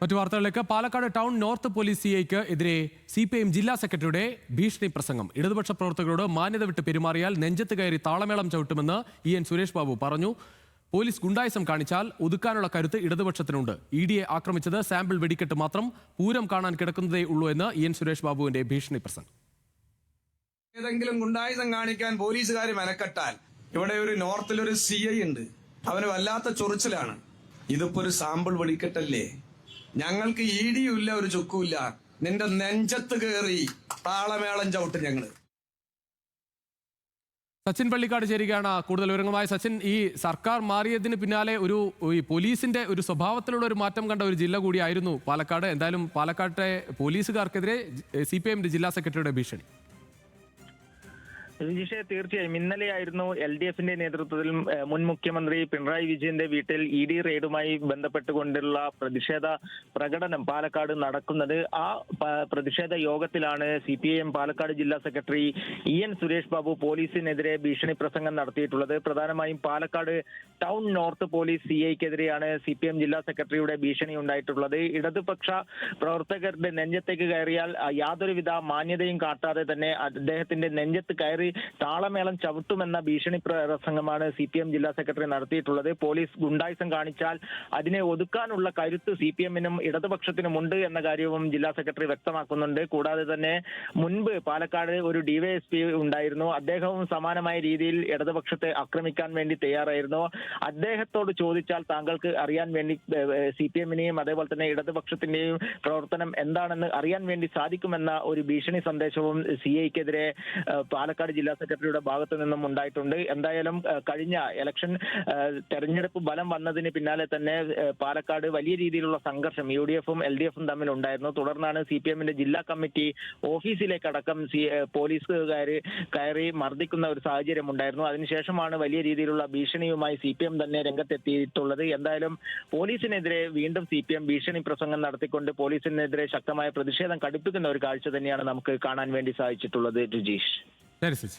മറ്റു വാർത്തകളിലേക്ക്. Palakkad town north police സിഐക്ക് എതിരെ CPIM ജില്ലാ സെക്രട്ടറിയുടെ ഭീഷണി പ്രസംഗം. ഇടതുപക്ഷ പ്രവർത്തകരോട് മാന്യത വിട്ട് പെരുമാറിയാൽ നെഞ്ചത്ത് കയറി താളമേളം ചവിട്ടുമെന്ന് EN സുരേഷ് ബാബു പറഞ്ഞു. പോലീസ് ഗുണ്ടായിസം കാണിച്ചാൽ ഒതുക്കാനുള്ള കരുത്ത് ഇടതുപക്ഷത്തിനുണ്ട്. EDയെ ആക്രമിച്ചത് സാമ്പിൾ വെടിക്കെട്ട് മാത്രം, പൂരം കാണാൻ കിടക്കുന്നതേ ഉള്ളൂ എന്ന് EN സുരേഷ് ബാബുവിന്റെ ഭീഷണി പ്രസംഗം. ഏതെങ്കിലും ഗുണ്ടായുധം കാണിക്കാൻ പോലീസുകാർ മെനക്കെട്ടാൽ ഇവിടെ ഒരു നോർത്തിലൊരു CI ഉണ്ട്, അവന് വല്ലാത്ത ചൊറിച്ചിലാണ്. ഇതിപ്പോ ഒരു സാമ്പിൾ വെടിക്കെട്ടല്ലേ? ഞങ്ങൾക്ക് EDയും ഇല്ല, ഒരു ചുക്കുമില്ല. നിന്റെ നെഞ്ചത്ത് കയറി താളമേളം ചവിട്ട് ഞങ്ങള്. സച്ചിൻ പള്ളിക്കാട് ചേരുകയാണ് കൂടുതൽ വിവരങ്ങളുമായി. സച്ചിൻ, ഈ സർക്കാർ മാറിയതിന് പിന്നാലെ ഈ പോലീസിന്റെ ഒരു സ്വഭാവത്തിലുള്ള ഒരു മാറ്റം കണ്ട ഒരു ജില്ല കൂടിയായിരുന്നു പാലക്കാട്. എന്തായാലും പാലക്കാട്ടെ പോലീസുകാർക്കെതിരെ CPIM ജില്ലാ സെക്രട്ടറിയുടെ ഭീഷണി. രഞ്ജിഷെ, തീർച്ചയായും ഇന്നലെയായിരുന്നു LDFന്റെ നേതൃത്വത്തിൽ മുൻ മുഖ്യമന്ത്രി പിണറായി വിജയന്റെ വീട്ടിൽ ED റെയ്ഡുമായി ബന്ധപ്പെട്ടുകൊണ്ടുള്ള പ്രതിഷേധ പ്രകടനം പാലക്കാട് നടക്കുന്നത്. ആ പ്രതിഷേധ യോഗത്തിലാണ് CPIM പാലക്കാട് ജില്ലാ സെക്രട്ടറി EN സുരേഷ് ബാബു പോലീസിനെതിരെ ഭീഷണി പ്രസംഗം നടത്തിയിട്ടുള്ളത്. പ്രധാനമായും പാലക്കാട് ടൗൺ നോർത്ത് പോലീസ് CIക്കെതിരെയാണ് CPIM ജില്ലാ സെക്രട്ടറിയുടെ ഭീഷണി ഉണ്ടായിട്ടുള്ളത്. ഇടതുപക്ഷ പ്രവർത്തകരുടെ നെഞ്ചത്തേക്ക് കയറിയാൽ യാതൊരുവിധ മാന്യതയും കാട്ടാതെ തന്നെ അദ്ദേഹത്തിന്റെ നെഞ്ചത്ത് കയറി താളമേളം ചവിട്ടുമെന്ന ഭീഷണി പ്രസംഗമാണ് CPIM ജില്ലാ സെക്രട്ടറി നടത്തിയിട്ടുള്ളത്. പോലീസ് ഗുണ്ടായിസം കാണിച്ചാൽ അതിനെ ഒതുക്കാനുള്ള കരുത്ത് CPIMനും ഇടതുപക്ഷത്തിനുമുണ്ട് എന്ന കാര്യവും ജില്ലാ സെക്രട്ടറി വ്യക്തമാക്കുന്നുണ്ട്. കൂടാതെ തന്നെ മുൻപ് പാലക്കാട് ഒരു DYSP ഉണ്ടായിരുന്നു. അദ്ദേഹവും സമാനമായ രീതിയിൽ ഇടതുപക്ഷത്തെ ആക്രമിക്കാൻ വേണ്ടി തയ്യാറായിരുന്നു. അദ്ദേഹത്തോട് ചോദിച്ചാൽ താങ്കൾക്ക് അറിയാൻ വേണ്ടി CPIMനെയും അതേപോലെ തന്നെ ഇടതുപക്ഷത്തിന്റെയും പ്രവർത്തനം എന്താണെന്ന് അറിയാൻ വേണ്ടി സാധിക്കുമെന്ന ഒരു ഭീഷണി സന്ദേശവും CIക്കെതിരെ പാലക്കാട് ജില്ലാ സെക്രട്ടറിയുടെ ഭാഗത്തു നിന്നും ഉണ്ടായിട്ടുണ്ട്. എന്തായാലും കഴിഞ്ഞ ഇലക്ഷൻ തെരഞ്ഞെടുപ്പ് ഫലം വന്നതിന് പിന്നാലെ തന്നെ പാലക്കാട് വലിയ രീതിയിലുള്ള സംഘർഷം UDFും LDFും തമ്മിൽ ഉണ്ടായിരുന്നു. തുടർന്നാണ് CPIMന്റെ ജില്ലാ കമ്മിറ്റി ഓഫീസിലേക്കടക്കം പോലീസുകാർ കയറി മർദ്ദിക്കുന്ന ഒരു സാഹചര്യം ഉണ്ടായിരുന്നു. അതിനുശേഷമാണ് വലിയ രീതിയിലുള്ള ഭീഷണിയുമായി CPIM തന്നെ രംഗത്തെത്തിയിട്ടുള്ളത്. എന്തായാലും പോലീസിനെതിരെ വീണ്ടും CPIM ഭീഷണി പ്രസംഗം നടത്തിക്കൊണ്ട് പോലീസിനെതിരെ ശക്തമായ പ്രതിഷേധം കടുപ്പിക്കുന്ന ഒരു കാഴ്ച തന്നെയാണ് നമുക്ക് കാണാൻ വേണ്ടി സാധിച്ചിട്ടുള്ളത്. രുജീഷ്. ശരി.